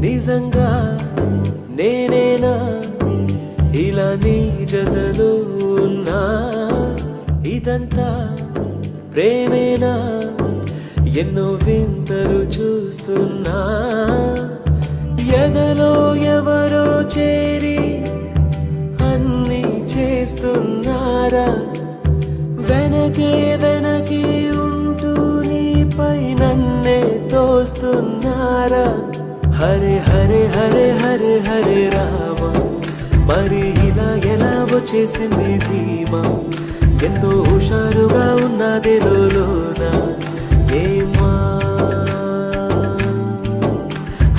నిజంగా నేనేనా ఇలా నీ జతలో ఉన్నా ఇదంతా ప్రేమేనా ఎన్నో వింతలు చూస్తున్నా ఎదలో ఎవరో చేరి అన్నీ చేస్తున్నారా వెనకే వెనకే ఉంటూ నీపై నన్నే తోస్తున్నారా హరే హరే హరే హరే హరే రామ మరి ఇలా ఎలా వచ్చేసింది ధీమా ఎంతో హుషారుగా ఉన్నదే లోన ఏమా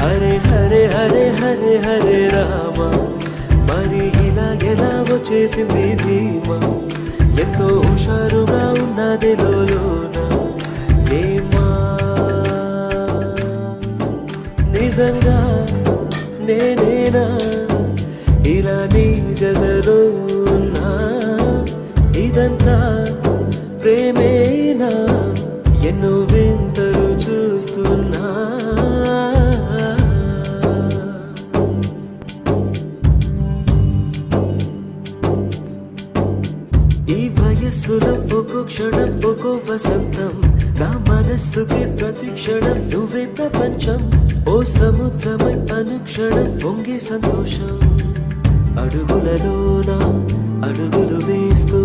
హరే హరే హరే హరే హరే రామ మరి ఇలా ఎలా వచ్చేసింది ధీమా ఎంతో హుషారుగా ఉన్నదే లోన ఏమా నిజంగా నేనేనా ఇలా నీ జతలో ఉన్నా ఇదంతా ప్రేమేనా ఎన్నో వింతలు చూస్తున్నా ఈ వయస్సులో ఒక్కో క్షణం ఒక్కో వసంతం నా మనస్సుకి ప్రతి క్షణం నువ్వే ప్రపంచం ఓ సముద్రమై అనుక్షణం పొంగే సంతోషం అడుగులలోన అడుగులు వేస్తూ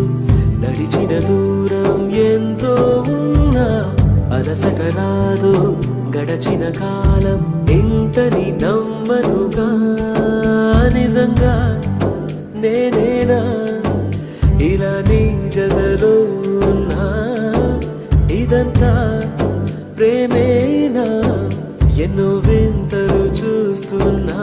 నడిచిన దూరం ఎంతో ఉన్నా అలసట రాదు గడచిన కాలం ఇంతని నమ్మనుగా నిజంగా నేనేనా ఇలా నీ జతలో ఉన్నా ఇదంతా ప్రేమేనా ఎన్నో వింతలు చూస్తున్నా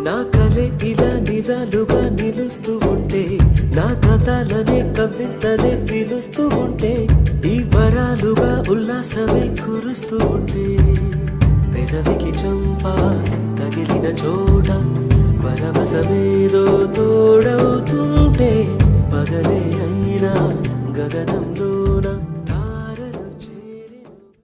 నా కలే ఇలా నిజాలుగా నిలుస్తూ ఉంటే నా కథలనే కవితలే పిలుస్తూ ఉంటే ఈ వరాలుగా ఉల్లాసమే కురుస్తూ ఉంటే పెదవికి చంప తగిలిన చోట పరవశమేదో తోడవుతుంటే పగలే అయినా గగనంలో